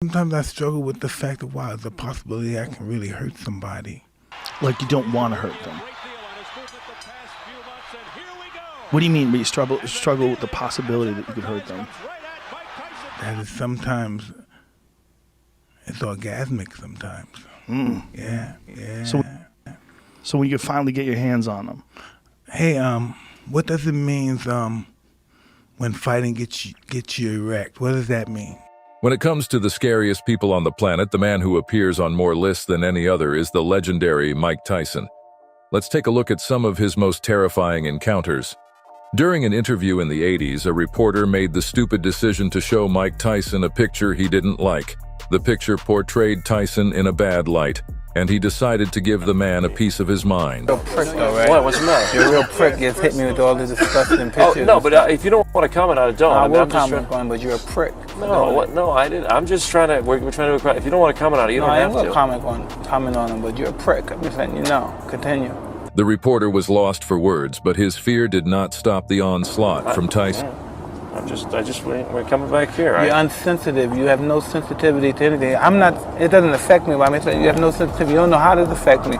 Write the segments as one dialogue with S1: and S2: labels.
S1: Sometimes I struggle with the fact that, wow, there's a possibility I can really hurt somebody.
S2: Like you don't want to hurt them. What do you mean? But you struggle with the possibility that you could hurt them?
S1: That is sometimes, it's orgasmic sometimes. Yeah.
S2: So when you finally get your hands on them.
S1: Hey, what does it mean when fighting gets you erect? What does that mean?
S3: When it comes to the scariest people on the planet, the man who appears on more lists than any other is the legendary Mike Tyson. Let's take a look at some of his most terrifying encounters. During an interview in the 80s, a reporter made the stupid decision to show Mike Tyson a picture he didn't like. The picture portrayed Tyson in a bad light, and he decided to give the man a piece of his mind.
S4: You're a prick though, right?
S5: What? What's the matter?
S4: You're a real prick. You just hit me with all the disgusting pictures.
S5: Oh, no, but if you don't want to comment on it, don't.
S4: I will
S5: I'm just
S4: comment on it, but you're a prick.
S5: No, what? No, I didn't. I'm just trying to. We're trying to. If you don't want to comment on it, you don't have to.
S4: I ain't gonna comment on it, but you're a prick. I'm just letting you know. Continue.
S3: The reporter was lost for words, but his fear did not stop the onslaught from Tyson.
S5: We're coming back here.
S4: You're unsensitive. You have no sensitivity to anything. I'm not. It doesn't affect me. But I mean, you have no sensitivity. You don't know how it affect me.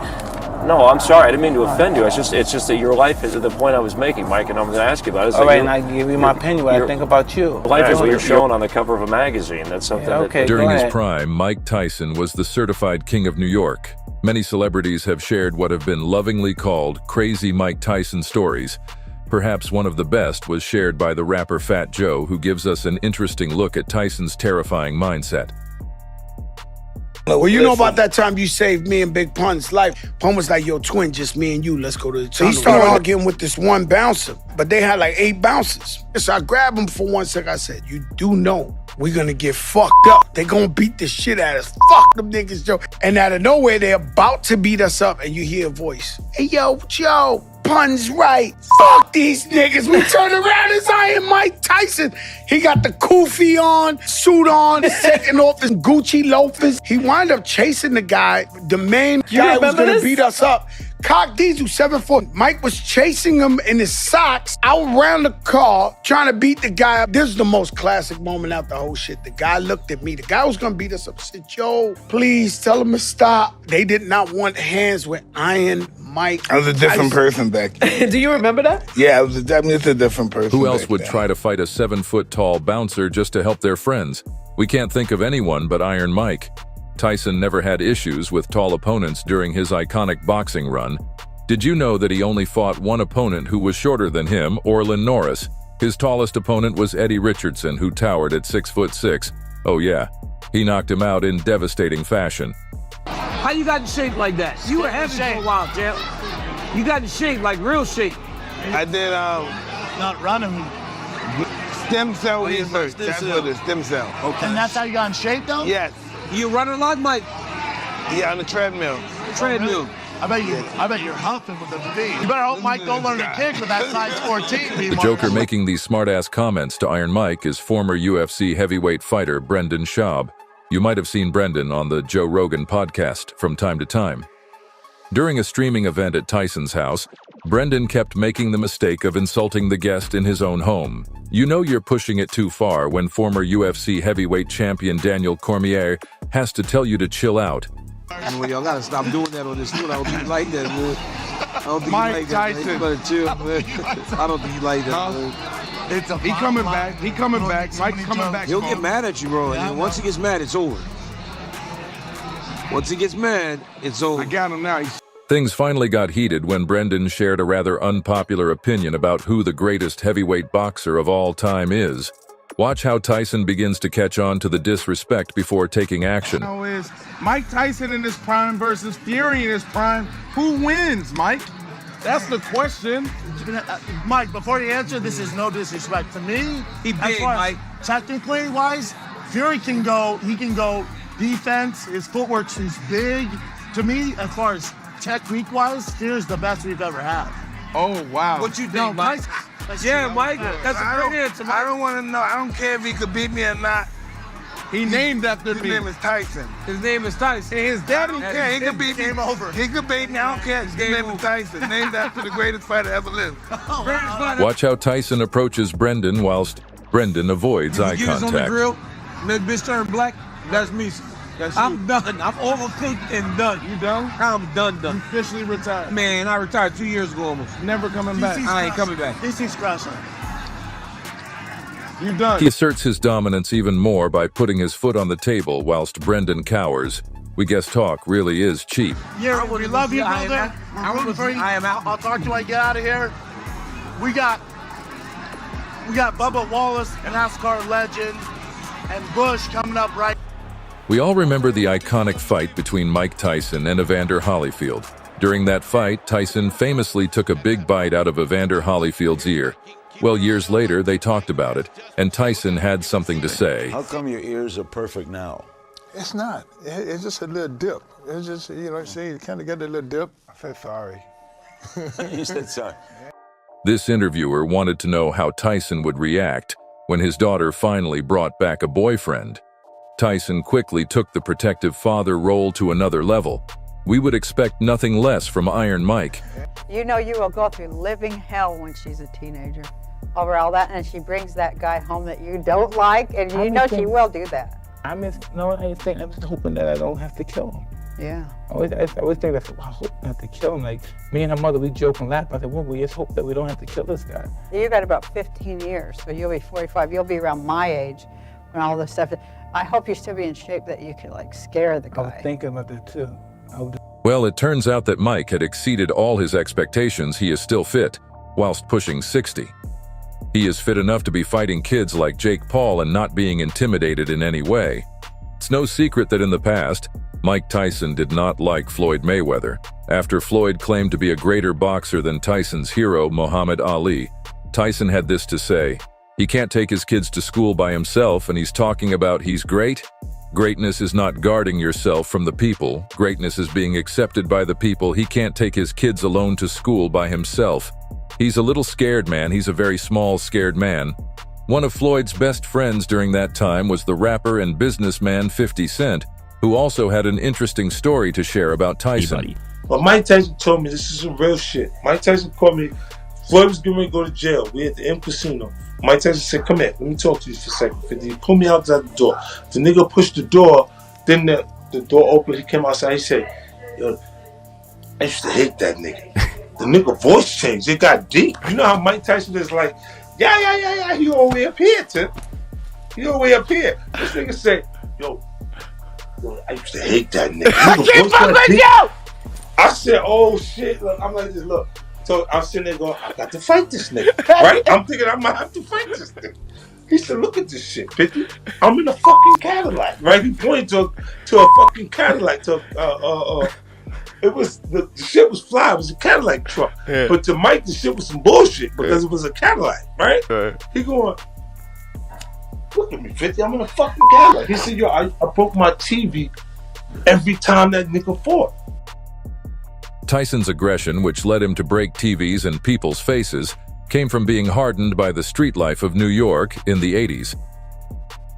S5: No, I'm sorry. I didn't mean to offend you. It's just that your life is the point I was making, Mike, and I'm going to ask you about it.
S4: All right, and I give you my opinion, what I think about you.
S5: Life is what you're shown on the cover of a magazine. That's something.
S4: Yeah, okay,
S3: During his prime, Mike Tyson was the certified king of New York. Many celebrities have shared what have been lovingly called crazy Mike Tyson stories. Perhaps one of the best was shared by the rapper Fat Joe, who gives us an interesting look at Tyson's terrifying mindset.
S6: Well, you know about that time you saved me and Big Pun's life. Pun was like, yo, twin, just me and you, let's go to the tunnel. So he started arguing with this one bouncer, but they had like 8 bouncers. So I grabbed him for 1 second. I said, you do know we're gonna get fucked up. They gonna beat the shit out of us. Fuck them niggas, Joe. And out of nowhere, they're about to beat us up, and you hear a voice. Hey, yo, Joe, Pun's right. Fuck these niggas. We turn around, it's Iron Mike Tyson. He got the kufi on, suit on, taking off his Gucci loafers. He wound up chasing the guy, the main guy who was gonna beat us up. Cock Diesel, 7'4". Mike was chasing him in his socks out around the car, trying to beat the guy up. This is the most classic moment out the whole shit. The guy looked at me. The guy was gonna beat us up. Said, Joe, please tell him to stop. They did not want hands with Iron Mike.
S1: I was a different person back then.
S7: Do you remember that?
S1: Yeah, it's a different person.
S3: Who else would try to fight a 7-foot-tall bouncer just to help their friends? We can't think of anyone but Iron Mike. Tyson never had issues with tall opponents during his iconic boxing run. Did you know that he only fought one opponent who was shorter than him, Orlin Norris? His tallest opponent was Eddie Richardson, who towered at 6'6". Oh yeah, he knocked him out in devastating fashion.
S8: How you got in shape like that? You were heavy for a while, Jim. You got in shape, like real shape.
S9: I did,
S2: Not running.
S9: stem cell research. That's what it is, stem cell.
S2: Okay. And that's how you got in shape, though?
S9: Yes.
S8: You running a lot, Mike?
S9: Yeah, on the treadmill.
S8: Treadmill.
S2: I bet you're huffing with the V. You better hope Mike don't learn to kick with that size 14.
S3: The Joker making these smart-ass comments to Iron Mike is former UFC heavyweight fighter Brendan Schaub. You might have seen Brendan on the Joe Rogan podcast from time to time. During a streaming event at Tyson's house, Brendan kept making the mistake of insulting the guest in his own home. You know you're pushing it too far when former UFC heavyweight champion Daniel Cormier has to tell you to chill out.
S10: Well, y'all gotta stop doing that on this foot. I don't think you like that, man. I don't think
S9: Mike
S10: you like
S9: Tyson.
S10: that, man. You better chill, man. I don't think you like that, man.
S9: He coming back. He coming back. Mike's coming back.
S10: He'll get mad at you, bro. And once he gets mad, it's over. Once he gets mad, it's over.
S9: I got him now.
S3: Things finally got heated when Brendan shared a rather unpopular opinion about who the greatest heavyweight boxer of all time is. Watch how Tyson begins to catch on to the disrespect before taking action.
S9: Is Mike Tyson in his prime versus Fury in his prime? Who wins, Mike? That's the question.
S2: Mike, before you answer, this is no disrespect to me.
S10: He big, Mike.
S2: Technically wise, Fury can go defense, his footwork is big. To me, as far as technique wise, Fury's the best we've ever had.
S9: Oh, wow.
S10: What you think, Mike?
S8: Yeah, Mike, that's a great answer, Mike.
S9: I don't want to know. I don't care if he could beat me or not. He named after me. His name is Tyson.
S8: His name is Tyson.
S9: And his daddy don't care. He could beat me.
S2: Game over.
S9: He could beat me. I don't care. His name is Tyson. Named after the greatest fighter ever lived.
S3: Watch how Tyson approaches Brendan whilst Brendan avoids eye
S10: on the
S3: contact.
S10: grill, and that bitch turned black.
S8: That's me. I'm done. I'm overcooked and done.
S9: You done?
S8: I'm done.
S9: You officially retired.
S8: Man, I retired 2 years ago almost.
S9: Never coming back.
S8: I ain't coming back.
S2: DC's crashing.
S9: You done?
S3: He asserts his dominance even more by putting his foot on the table whilst Brendan cowers. We guess talk really is cheap.
S2: Yeah, we love you, brother. We're rooting for you.
S8: I am out.
S2: I'll talk to you when I get out of here. We got Bubba Wallace, NASCAR legend, and Bush coming up right.
S3: We all remember the iconic fight between Mike Tyson and Evander Holyfield. During that fight, Tyson famously took a big bite out of Evander Holyfield's ear. Well, years later, they talked about it, and Tyson had something to say.
S7: How come your ears are perfect now?
S11: It's not. It's just a little dip. It's just, see, you kind of get a little dip. I said sorry.
S7: You said sorry.
S3: This interviewer wanted to know how Tyson would react when his daughter finally brought back a boyfriend. Tyson quickly took the protective father role to another level. We would expect nothing less from Iron Mike.
S12: You know you will go through living hell when she's a teenager over all that, and she brings that guy home that you don't like, and you know she will do that.
S4: I'm just hoping that I don't have to kill him.
S12: Yeah.
S4: I always think that I hope not have to kill him. Like, me and her mother, we joke and laugh. I said, well, we just hope that we don't have to kill this guy.
S12: You got about 15 years, so you'll be 45. You'll be around my age when all this stuff. I hope you still be in shape that you can, like, scare the guy.
S4: I was thinking about that, too.
S3: Well, it turns out that Mike had exceeded all his expectations. He is still fit, whilst pushing 60. He is fit enough to be fighting kids like Jake Paul and not being intimidated in any way. It's no secret that in the past, Mike Tyson did not like Floyd Mayweather. After Floyd claimed to be a greater boxer than Tyson's hero, Muhammad Ali, Tyson had this to say: he can't take his kids to school by himself, and he's talking about he's great. Greatness is not guarding yourself from the people. Greatness is being accepted by the people. He can't take his kids alone to school by himself. He's a little scared man. He's a very small, scared man. One of Floyd's best friends during that time was the rapper and businessman 50 Cent, who also had an interesting story to share about Tyson.
S13: Well, Mike Tyson told me this is some real shit. Mike Tyson called me. Floyd was getting ready to go to jail. We at the M Casino. Mike Tyson said, come here, let me talk to you for a second. 50. He pulled me outside the door. The nigga pushed the door, then the door opened, he came outside, he said, yo, I used to hate that nigga. The nigga voice changed, it got deep. You know how Mike Tyson is like, yeah, he all the way up here, Tip. He all the way up here. This nigga said, yo, I used to hate that nigga. I can't fuck with you! I said, oh shit, look, I'm like this, look. So I'm sitting there going, I got to fight this nigga, right? I'm thinking I might have to fight this nigga. He said, look at this shit, 50. I'm in a fucking Cadillac, right? He pointed to a fucking Cadillac. It was, the shit was fly, it was a Cadillac truck. Yeah. But to Mike, the shit was some bullshit because it was a Cadillac, right? He going, look at me, 50, I'm in a fucking Cadillac. He said, yo, I broke my TV every time that nigga fought.
S3: Tyson's aggression, which led him to break TVs and people's faces, came from being hardened by the street life of New York in the 80s.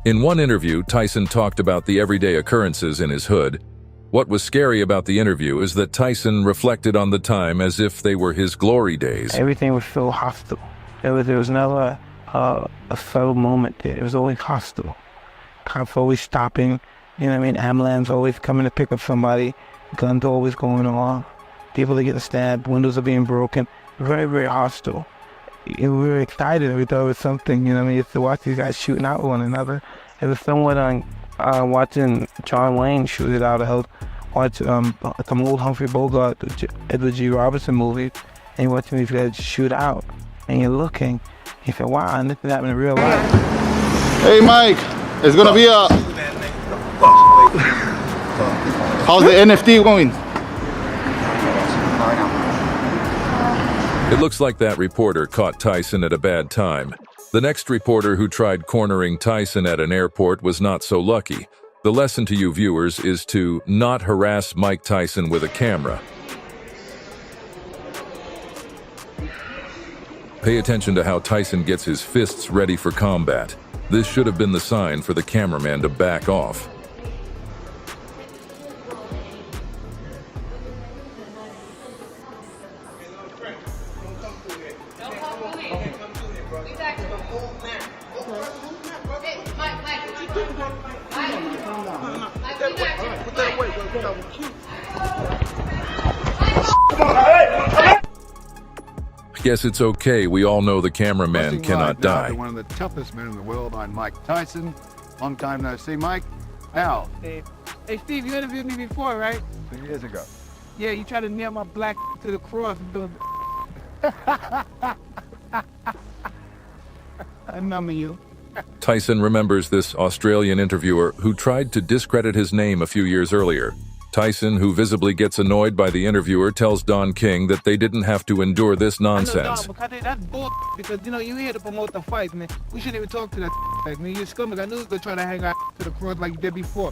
S3: In one interview, Tyson talked about the everyday occurrences in his hood. What was scary about the interview is that Tyson reflected on the time as if they were his glory days.
S4: Everything was so hostile. There was never a subtle moment there. It was always hostile. Cops always stopping, you know what I mean? Ambulance always coming to pick up somebody. Guns always going off. People are getting stabbed, windows are being broken. Very, very hostile. We were excited. We thought it was something, you know what I mean? To watch these guys shooting out one another. It was somewhat watching John Wayne shoot it out of watch some old Humphrey Bogart, Edward G. Robinson movies, and you're watching these guys shoot out. And you're looking, you say, wow, and this is happening in real life.
S14: Hey Mike, it's gonna be a... How's the NFT going?
S3: It looks like that reporter caught Tyson at a bad time. The next reporter who tried cornering Tyson at an airport was not so lucky. The lesson to you viewers is to not harass Mike Tyson with a camera. Pay attention to how Tyson gets his fists ready for combat. This should have been the sign for the cameraman to back off. I guess it's okay. We all know the cameraman cannot die.
S15: One of the toughest men in the world. I'm Mike Tyson. Long time no see, Mike. Al.
S16: Hey, Steve, you interviewed me before, right?
S15: 2 years ago.
S16: Yeah, you tried to nail my black to the cross. I remember you.
S3: Tyson remembers this Australian interviewer who tried to discredit his name a few years earlier. Tyson, who visibly gets annoyed by the interviewer, tells Don King that they didn't have to endure this nonsense.
S16: That's bull because, you know, you here to promote the fight, man. We shouldn't even talk to that like, man. You're scumbag. I knew you were trying to hang out to the cross like you did before.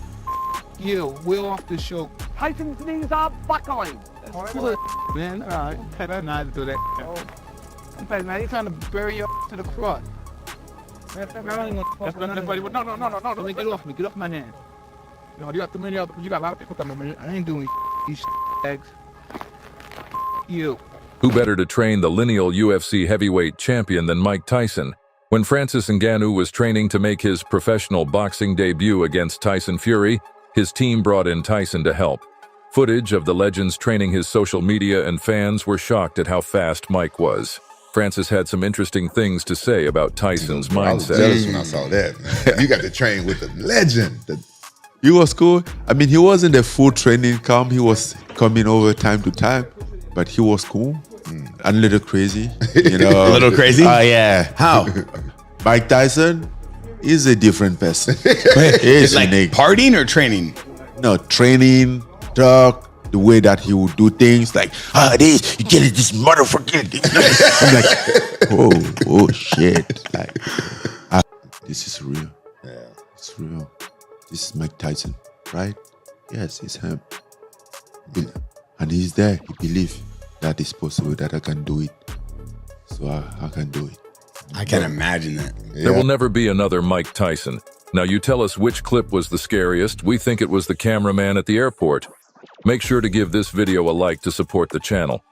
S16: Yeah, we're off the show.
S8: Tyson's knees are buckling.
S16: That's cool, man. All right. That's not to do that. Man, he's trying to bury your to the cross. Man, I don't even want to No. Get off me. Get off my hand. No, you got too many other. You got a lot of people coming, man. I ain't doing these eggs. You.
S3: Who better to train the lineal UFC heavyweight champion than Mike Tyson? When Francis Ngannou was training to make his professional boxing debut against Tyson Fury, his team brought in Tyson to help. Footage of the legends training his social media and fans were shocked at how fast Mike was. Francis had some interesting things to say about Tyson's mindset.
S17: I was jealous when I saw that, man. You got to train with a legend.
S18: He was cool. I mean, he wasn't a full training camp. He was coming over time to time, but he was cool and a little crazy. You know,
S19: a little crazy?
S18: Oh, yeah.
S19: How?
S18: Mike Tyson is a different person.
S19: It's like unique. Partying or training?
S18: No, training, talk, the way that he would do things like, this, you get it, this motherfucker. I'm like, oh shit. Like, this is real. Yeah, it's real. This is Mike Tyson, right? Yes, it's him. And he's there. He believes that it's possible that I can do it. So I can do it.
S19: I can imagine that.
S3: There will never be another Mike Tyson. Now you tell us which clip was the scariest. We think it was the cameraman at the airport. Make sure to give this video a like to support the channel.